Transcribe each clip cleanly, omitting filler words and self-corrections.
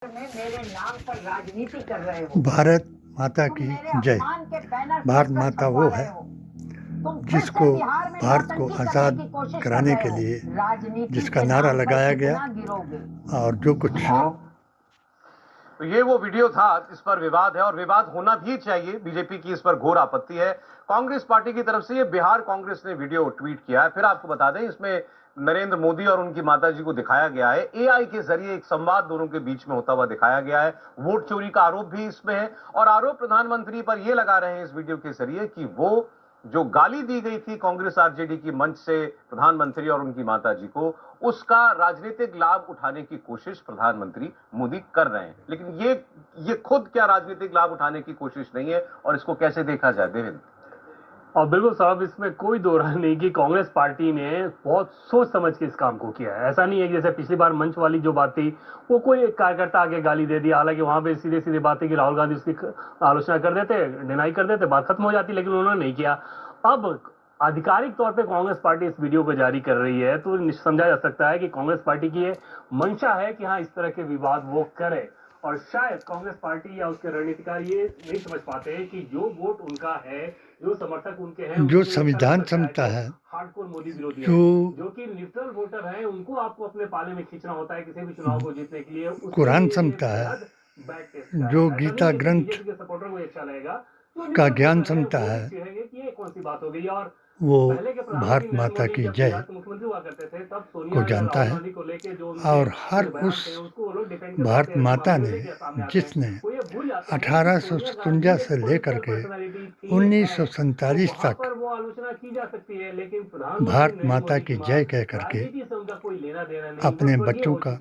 में मेरे नाम पर राजनीति कर रहे हो। भारत माता की जय। भारत माता वो है जिसको भारत को आज़ाद कराने के लिए जिसका नारा लगाया गया और जो कुछ तो ये वो वीडियो था, इस पर विवाद है और विवाद होना भी चाहिए। बीजेपी की इस पर घोर आपत्ति है। कांग्रेस पार्टी की तरफ से ये बिहार कांग्रेस ने वीडियो ट्वीट किया है। फिर आपको बता दें, इसमें नरेंद्र मोदी और उनकी माताजी को दिखाया गया है। एआई के जरिए एक संवाद दोनों के बीच में होता हुआ दिखाया गया है। वोट चोरी का आरोप भी इसमें है और आरोप प्रधानमंत्री पर यह लगा रहे हैं इस वीडियो के जरिए कि वो जो गाली दी गई थी कांग्रेस आरजेडी की मंच से प्रधानमंत्री और उनकी माताजी को, उसका राजनीतिक लाभ उठाने की कोशिश प्रधानमंत्री मोदी कर रहे हैं। लेकिन ये खुद क्या राजनीतिक लाभ उठाने की कोशिश नहीं है और इसको कैसे देखा जाए देवेंद्र? और बिल्कुल साहब, इसमें कोई दो राय नहीं कि कांग्रेस पार्टी ने बहुत सोच समझ के इस काम को किया है। ऐसा नहीं है कि जैसे पिछली बार मंच वाली जो बात थी वो कोई एक कार्यकर्ता आगे गाली दे दी, हालांकि वहां पे सीधे सीधे बातें कि राहुल गांधी उसकी आलोचना कर देते, डिनाई कर देते, बात खत्म हो जाती, लेकिन उन्होंने नहीं किया। अब आधिकारिक तौर पे कांग्रेस पार्टी इस वीडियो को जारी कर रही है तो समझा जा सकता है कि कांग्रेस पार्टी की ये मंशा है कि हाँ, इस तरह के विवाद वो करे। और शायद कांग्रेस पार्टी या उसके रणनीतिकार ये नहीं समझ पाते हैं कि जो वोट उनका है, जो समर्थक उनके हैं, जो संविधान क्षमता है, हार्डकोर मोदी विरोधी जो कि न्यूट्रल वोटर है, उनको आपको अपने पाले में खींचना होता है किसी भी चुनाव को जीतने के लिए। कुरान क्षमता है, जो गीता ग्रंथ सपोर्टर को अच्छा लगेगा का ज्ञान क्षमता है, ये कौन सी बात हो गई। और वो भारत माता की जय को जानता है। और हर उस भारत माता ने जिसने 1857 से लेकर के 1947 तक भारत माता की जय कह करके अपने बच्चों का,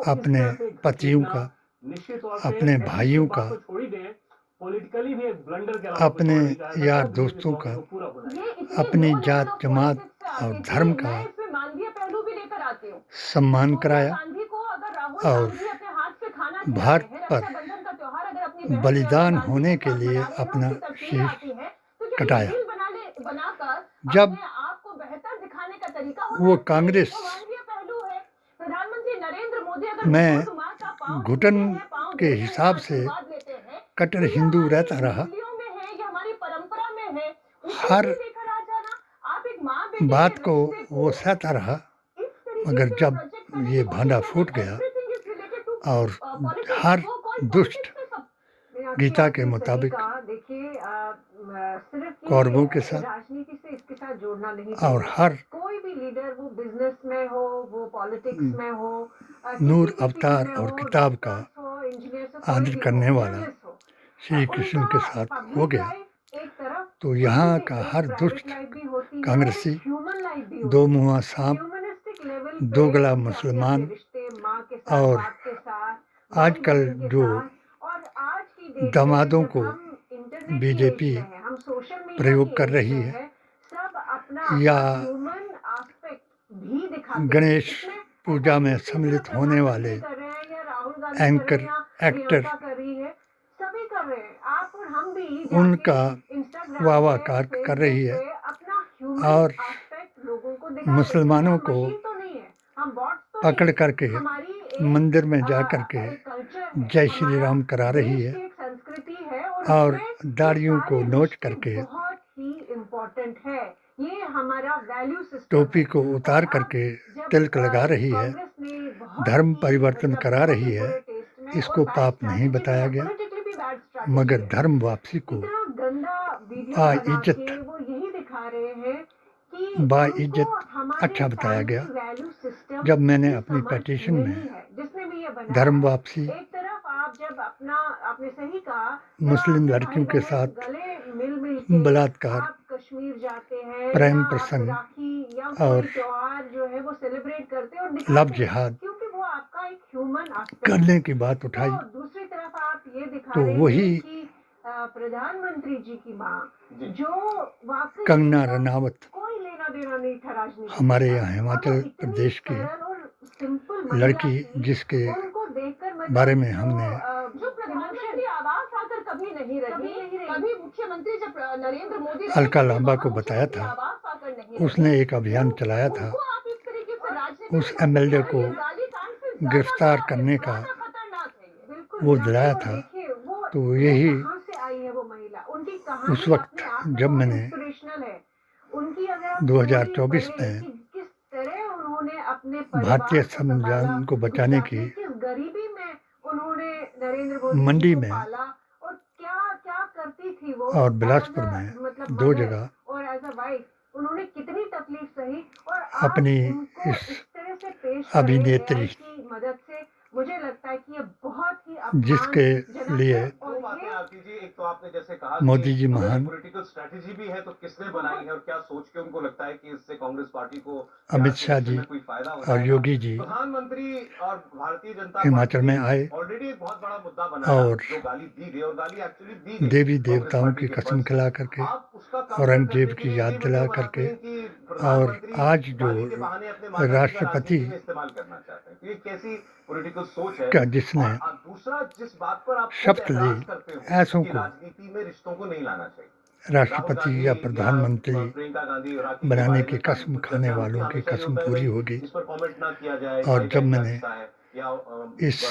अपने पतियों का, अपने भाइयों का, अपने यार दोस्तों का, अपनी जात जमात और धर्म का सम्मान कराया और भारत पर बलिदान होने के लिए अपना शीश कटाया। जब वो कांग्रेस में घुटन के हिसाब से कट्टर हिंदू रहता रहा, हर बात को वो सहता रहा, मगर जब ये भांडा फूट गया और हर दुष्ट गीता के मुताबिक कौरवों के साथ और हर कोई भी लीडर, वो बिजनेस में हो, वो पॉलिटिक्स में हो, नूर अवतार और किताब का आदर करने वाला श्री कृष्ण के साथ हो गया, तो यहाँ का हर दुष्ट कांग्रेसी, दो मुँहा सांप, दोगला मुसलमान और आजकल जो दामादों को बीजेपी प्रयोग कर रही है या गणेश पूजा में सम्मिलित होने वाले एंकर, एक्टर, उनका वाह कर रही है और मुसलमानों को पकड़ करके मंदिर में जा करके जय श्री राम करा रही है और दाढ़ियों को नोच करके टोपी को उतार करके तिलक लगा रही है, धर्म परिवर्तन करा रही है। इसको पाप नहीं बताया गया, मगर धर्म वापसी को बाइज्जत अच्छा बताया गया। जब मैंने अपनी पेटिशन में धर्म वापसी, मुस्लिम लड़कियों के साथ बलात्कार, प्रेम प्रसंग और लव जिहाद करने की बात उठाई, तो वही प्रधानमंत्री जी की मां जो कंगना रनावत, हमारे यहाँ हिमाचल प्रदेश की लड़की, जिसके बारे में हमने अलका लांबा को बताया था, उसने एक अभियान चलाया था उस एमएलए को गिरफ्तार करने का वो दिलाया था, तो यही कहाँ से आई है वो महिला, उनकी कहानी उस वक्त अपने आप में जब बहुत मैंने इंस्पिरेशनल है। उनकी अगर आप 2024 स्टोरी पढ़ें में कि किस तरह उन्होंने अपने भारतीय परिवार को संविधान संभाला, को बचाने की गुजरात में किस गरीबी में उन्होंने नरेंद्र मोदी मंडी जी को में पाला, और क्या क्या करती थी वो और as बिलासपुर a, में मतलब 2 मदर जगह और एज अ वाइफ उन्होंने कितनी तकलीफ सही, और आज अपनी उनको इस इस तरह से पेश करें अभिनेत्री AI की मदद से, मुझे लगता है कि ये बहुत ही जिसके अपमानजनक लिए है। दो और बातें ये आती जी, एक तो आपने जैसे कहा मोदी जी कि महान, पॉलिटिकल स्ट्रेटेजी भी है, तो किसने बनाई है और क्या सोच के उनको लगता है कि इससे कांग्रेस पार्टी को अमित बिहार के शाह इलेक्शन जी में कोई फायदा हो और जाएगा। योगी जी प्रधानमंत्री और भारतीय जनता हिमाचल पार्टी में आए ऑलरेडी एक बहुत बड़ा मुद्दा बनाया, और जो गाली दी गई, और गाली एक्चुअली दी गई देवी कांग्रेस देवताओं पार्टी की के कसम पक्ष से। खिला करके, आप उसका काउंटर औरंगजेब करने के की लिए याद ये दिला वीडियो बनाते करके, हैं कि और प्रधानमंत्री आज जो गाली के बहाने अपने माता जी का राष्ट्रपति राजनीति में इस्तेमाल करना चाहते हैं। तो ये कैसी पॉलिटिकल सोच है? का जिसने और दूसरा, जिस बात पर आप खुद शपथ ली एतराज करते हो ऐसों कि को राजनीति में रिश्तों को नहीं लाना चाहिए, राहुल राष्ट्रपति गांधी या या प्रधानमंत्री प्रियंका गांधी और राखी के बनाने बारे की में काफी कसम कुछ खाने चर्चा होती वालों है, की हमेशा ये कसम होता है पूरी भाई होगी। इस पर कमेंट ना किया जाए, और भाई जब बहन का मैंने रिश्ता है या इस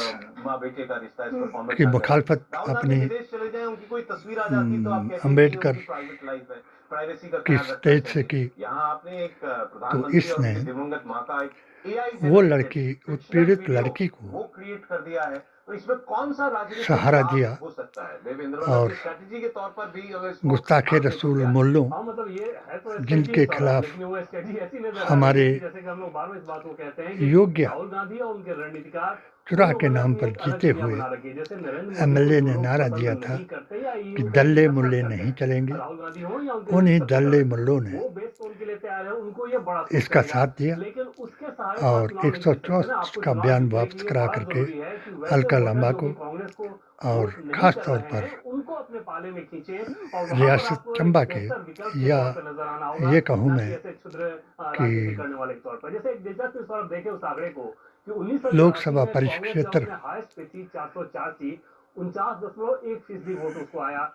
माँ बेटे का रिश्ता है, इस पर कमेंट की ना करें। मुखालफत राहुल गांधी अपनी विदेश चले जाएं, उनकी कोई तस्वीर आ जाती तो आप कहते हैं कि ये अम्बेडकर उनकी प्राइवेट लाइफ है, प्राइवेसी का की ख्याल रखना स्टेज से चाहिए। की, यहाँ आपने एक तो प्रधानमंत्री और इसने उनकी दिवंगत माँ का एक AI वो generated लड़की, fictional उत्पीड़ित वीडियो लड़की वो को क्रिएट कर दिया है। तो इसमें कौन सा राजनीतिक सहारा लाभ दिया हो सकता है? देवेंद्र और अपनी स्ट्रैटेजी के तौर पर भी अगर इसको गुस्ताखे आगे रसूल बढ़ मोल्लों हाँ मतलब ये है तो जिनके स्ट्रेटजी खिलाफ लेकिन वो स्ट्रेटजी ऐसी नजर आ रही हमारे है कि जैसे कि हम लोग बार बार इस बात को कहते हैं कि योग्य राहुल गांधी और उनके रणनीतिकार चुनाव के उन लोगों ने नाम अपनी पर एक अलग जीते दुनिया हुए बना रखी है। जैसे नरेंद्र मोदी एमएलए को ने जो लोग नारा पसंद दिया था नहीं करते या कि EU दल्ले नफरत मुल्ले करते नहीं हैं, चलेंगे, राहुल गांधी हो या उनके उन्हीं सत्ताधारी, दल्ले मुल्लों ने वो बेस तो उनके लिए तैयार है, उनको ये बड़ा सूट इसका करेगा। साथ दिया लेकिन उसके सहारे तो आप और चुनाव नहीं जीत सकते ना। 164 आपको का चुनाव बयान जीतने के वापस लिए करा बड़ा करके जरूरी है कि वैसे अलका वोटर लांबा जो को कि कांग्रेस को और वोट नहीं खास कर तौर रहे पर हैं, उनको अपने पाले में खींचे और वहां पर रियासत आपको एक चंबा के बेहतर विकल्प के या तौर पर नजर आना होगा, ये कहूँ ना मैं कि ऐसे क्षुद्र कि राजनीति करने वाले के तौर पर। जैसे एक दिलचस्प इस बार आप देखें उस आंकड़े को कि 1984 लोकसभा में कांग्रेस जब परिक्षेत्र अपने हाईएस्ट पे थी 404 थी, 49.1% वोट उसको आया।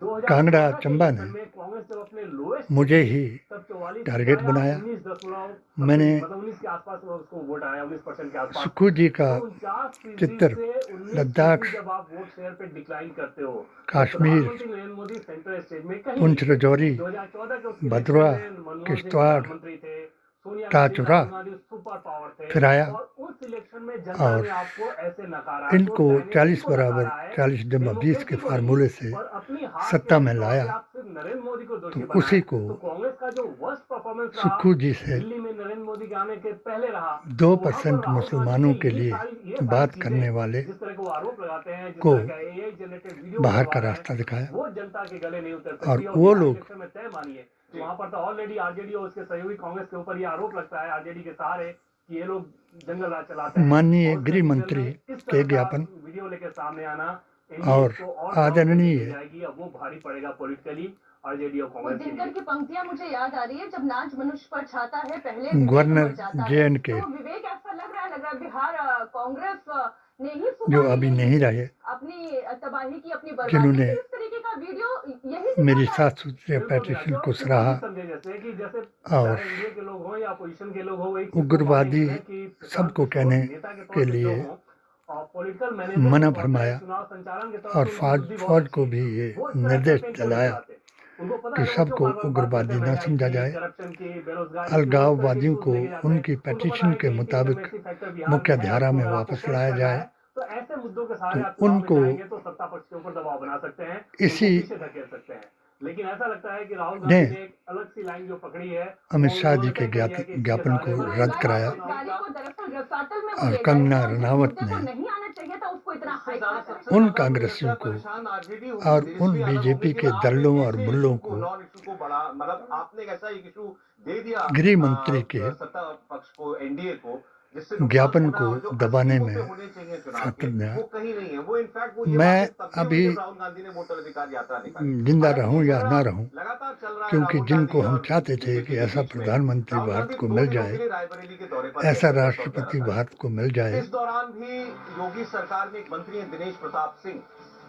2014 कांगड़ा के चंबा इलेक्शन ने में कांग्रेस जब अपने लोएस्ट मुझे ही तब 44 टारगेट बनाया। 19 मैंने मतलब 19 के आसपास उसको वोट आया, 19% के आसपास। सुक्खू जी का तो 49% चित्र से 19% लद्दाख, जब आप वोट शेयर पे डिक्लाइन करते हो, तो कश्मीर, प्रधानमंत्री नरेंद्र मोदी सेंट्रल स्टेज में कहीं पुंछ राजौरी, 2014 के उसके भदवा, इलेक्शन में मनमोहन सिंह किश्तवाड़, प्रधानमंत्री थे, सोनिया गांधी ताचुरा राहुल गांधी सुपर पावर थे, फिर आया और उस इलेक्शन में जनता और ने आपको ऐसे नकारा, इनको तो डायनेस्टी 40 को बराबर नकारा है, 40 जमा 20 के डेमोक्रेसी को फार्मूले नहीं। से और अपनी हार सत्ता के में तौर पे लाया, आप सिर्फ नरेंद्र मोदी को दोषी तो बनाएं। उसी को तो कांग्रेस का जो वर्स्ट परफॉर्मेंस रहा सुक्खू जी से दिल्ली में नरेंद्र मोदी के आने के पहले रहा, 2% मुसलमानों के लिए बात करने वाले जिस तरह को आरोप लगाते हैं, जिस को तरह का AI जनरेटेड वीडियो बाहर बनवा का रहे हैं, रास्ता दिखाया। वो जनता के गले नहीं उतर और सकती। वो बिहार लोग इलेक्शन में तय मानिए कि वहां पर तो ऑलरेडी आरजेडी और उसके सहयोगी कांग्रेस के ऊपर ये आरोप लगता है, आरजेडी के सहारे, कि ये लोग जंगल राज चलाते हैं। माननीय और गृह उसके मंत्री में इस के तरह का ज्ञापन वीडियो लेके सामने आना और को और आदरणीय जाएगी, अब वो भारी पड़ेगा पॉलिटिकली आरजेडी और वो कांग्रेस के दिनकर लिए। की पंक्तियां मुझे याद आ रही है, जब नाच मनुष्य पर छाता है पहले गवर्नर विवेक मर जाता है। J&K तो विवेक ऐसा लग रहा है बिहार कांग्रेस ने ही जो अभी नहीं रहे, अपनी तबाही की, अपनी बर्बादी जिन्होंने की। इस तरीके का वीडियो यही मेरी दिखाता है। 7 सूत्रीय बिल्कुल पेटिशन जो को सराहा समझे जैसे कि जैसे और चाहे एनडीए के लोग हों या अपोजिशन के लोग हों, एक चीज को उग्रवादी मानेंगे कि सबको प्रशांत कहने किशोर नेता के तौर के पे जो लिए हों, और पॉलिटिकल मैनेजर मना के तौर पे, फरमाया चुनाव संचालन के तौर और पे उनकी बुद्धि बहुत फौज अच्छी को है। भी ये वो इस तरह निर्देश कैंपेन क्यों नहीं दिलाया चलाते? उनको पता कि है वो सबको क्यों बार-बार बात उग्रवादी करते हैं न महंगाई समझा की, जाए। करप्शन की, बेरोजगारी की, अलगाववादियों उस को तरह के issues लेके जाते उनकी हैं। उनको पता पेटिशन है के कि मुताबिक इंटीग्रेसी फैक्टर बिहार मुख्य में है, धारा में अगर आपको वापस कैच लाया करना जाए। है, तो ऐसे मुद्दों के सहारे तो आप चुनाव में उनको जाएंगे तो सत्ता पक्ष के ऊपर दबाव बना सकते हैं, इसी उनको पीछे धकेल सकते हैं। लेकिन ऐसा लगता है कि राहुल ने गांधी ने एक अलग सी लाइन जो पकड़ी है, अमित वो शाह जी उन्होंने के तय कर दिया कि इसके ज्ञापन को सहारे रद्द कराया इस गाली को दरअसल रसातल में वो और ले गए कंगना थे, और जिस रनावत मुद्दे को ने नहीं आना चाहिए था उसको इतना इससे हाई ज्यादा किया। सबसे उन ज्यादा कांग्रेसियों को परेशान आरजेडी होगी, और देश उन भी अलग होगी बीजेपी कि के आपने दलों और कैसे मुल्लों इशू को नॉन इशू को बड़ा, मतलब आपने एक ऐसा एक इशू दे दिया गृह मंत्री के सत्ता पक्ष को, एनडीए को, जिससे ज्ञापन नुकसान होना को और जो दबाने 80 में मुद्दे होने चाहिए चुनाव खातिर के, दिया। वो कहीं नहीं है। वो इनफैक्ट वो ये मैं बातें तब भी अभी हुई जब राहुल गांधी ने वोटर अधिकार यात्रा निकाली। जिंदा हालांकि रहूं या झगड़ा ना रहूं, लगातार चल रहा है क्योंकि राहुल जिनको गांधी हम और चाहते थे बीजेपी कि के ऐसा बीच में। प्रधानमंत्री राहुल भारत गांधी को 2 मिल दिनों जाए, के लिए रायबरेली के दौरे पर ऐसा गए थे, राष्ट्रपति 11 भारत को मिल जाए। इस दौरान भी योगी सरकार में एक मंत्री हैं दिनेश प्रताप सिंह,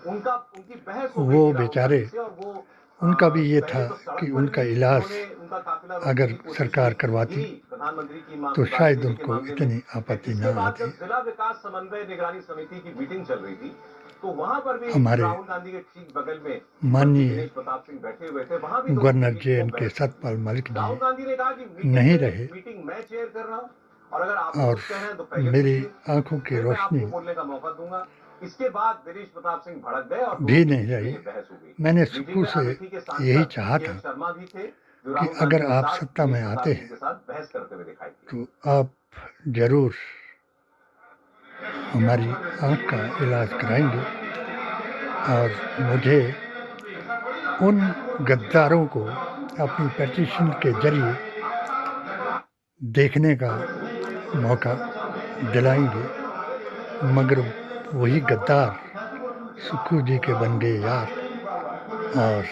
उनकी बहस हो वो गई थी राहुल बेचारे गांधी से, और वो उनका भी ये था पहले तो सड़क कि पर उनका भी इलाज उन्होंने उनका काफिला अगर रोकने की कोशिश सरकार की, करवाती यही प्रधानमंत्री की मांग तो को शायद प्राथमिकता के उनको मामले में। इतनी आपत्ति इसके न बाद आती। जब जिला विकास समन्वय निगरानी समिति की मीटिंग चल रही थी तो वहां पर भी हमारे राहुल गांधी के ठीक बगल में माननीय दिनेश प्रताप सिंह बैठे हुए थे, वहां भी गवर्नर JNK सतपाल मलिक राहुल जी गांधी ने कहा कि नहीं रहे मीटिंग मैं चेयर कर रहा हूं और अगर आप और कुछ कह रहे हैं तो पहले मेरी पूछिए, आंखों की फिर मैं रोशनी आपको बोलने का मौका दूंगा। इसके बाद दिनेश प्रताप सिंह भड़क गए और भी नहीं रही। बहस हो गई। मैंने मीटिंग शुरू में से अमेठी के सांसद यही चाहा के था शर्मा भी थे जो कि राहुल गांधी अगर के आप साथ सत्ता में दिनेश आते प्रताप सिंह के साथ बहस करते हुए दिखाई दिए। तो आप जरूर हमारी आँख का इलाज कराएंगे और मुझे उन गद्दारों को अपनी पिटीशन के जरिए देखने का मौका दिलाएंगे, मगर वही गद्दार सुक्खू जी के बन गए यार और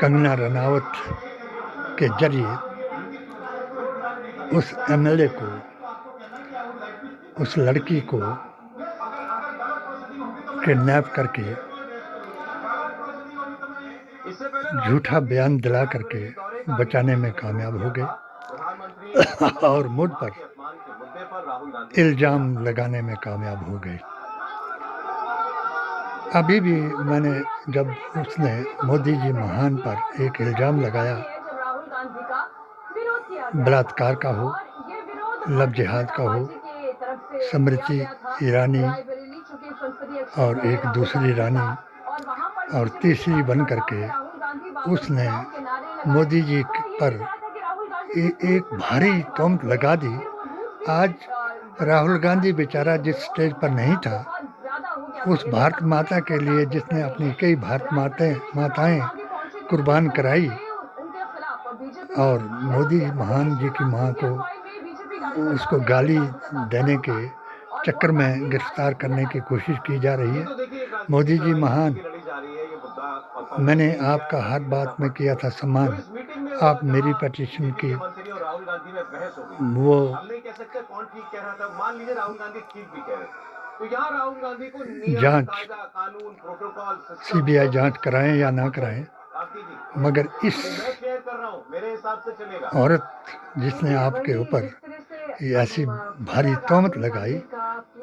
कंगना रनावत के जरिए उस MLA को, उस लड़की को किडनैप करके इससे पहले झूठा बयान दिला करके बचाने में कामयाब हो गए प्रधानमंत्री और मुझ पर के अपमान के मुद्दे पर राहुल गांधी इल्ज़ाम लगाने में कामयाब हो गए। अभी भी मैंने जब उसने मोदी जी महान पर एक इल्ज़ाम लगाया, जब राहुल गांधी का विरोध किया गया बलात्कार का हो, और ये विरोध लव जिहाद का हो, की तरफ से स्मृति किया गया था। ईरानी रायबरेली चूंकि संसदीय क्षेत्र और है एक राहुल दूसरी गांधी रानी का, और वहां पर और बीजेपी तीसरी के बन कार्यकर्ताओं करके ने राहुल गांधी वापस उसने जाओ के नारे लगाए। मोदी जी तो ये पर भी कहा था कि राहुल गांधी एक भारी तोहमत लगा दी। आज राहुल गांधी बेचारा जिस स्टेज पर नहीं था, उस भारत माता के लिए जिसने अपनी कई भारत माताएं कुर्बान कराई और मोदी महान जी की मां को उसको गाली देने के चक्कर में गिरफ्तार करने की कोशिश की जा रही है। मोदी जी महान, मैंने आपका हर बात में किया था सम्मान, आप मेरी पिटीशन की राहुल गांधी में बहस हो गई। वो हम नहीं कह सकते कौन ठीक कह रहा था, मान लीजिए राहुल गांधी ठीक भी कह रहे थे, तो यहाँ राहुल गांधी को नियम, जांच कायदा, कानून, प्रोटोकॉल, CBI जांच कराएं या ना कराएं, आप कीजिए। मगर इस मैं शेयर कर रहा हूँ, मेरे हिसाब से चलेगा। औरत जिसने आपके ऊपर ये ऐसी भारी तोहमत लगाई,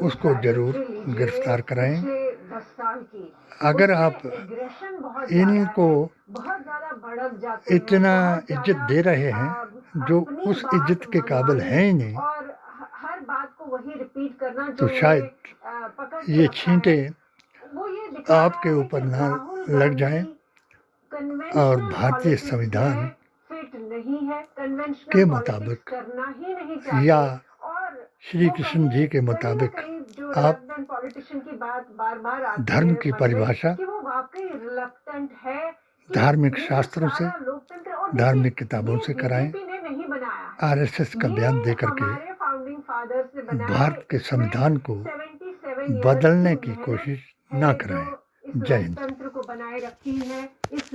उसको जरूर गिरफ्तार कराएं। अगर आप इनको इतना इज्जत दे रहे हैं जो उस इज्जत के काबिल हैं ही नहीं, और हर बात को वही रिपीट करना तो जो शायद पकड़ ये छींटे वो ये दिखा रहा आपके है ऊपर कि ना राहुल लग गांधी जाएं conventional और भारतीय politics संविधान में फिट नहीं है, conventional के politics मुताबिक करना ही नहीं चाहते। या और श्री वो कृष्ण जी के मुताबिक कहीं जो आप reluctant politician की बात बार-बार आती धर्म है की मन में परिभाषा कि वो वाकई reluctant है कि धार्मिक ये शास्त्रों से, सारा लोकतंत्र, और धार्मिक देखिए, किताबों ये से कराएं। बीजेपी ने नहीं बनाया है। RSS का बयान दे करके हमारे फाउंडिंग फादर्स ने बनाया भारत है। के इसमें संविधान को 77 years बदलने की मेहनत कोशिश है ना जो कराएं। इस जय हिंद। लोकतंत्र को बनाए रखी है। इस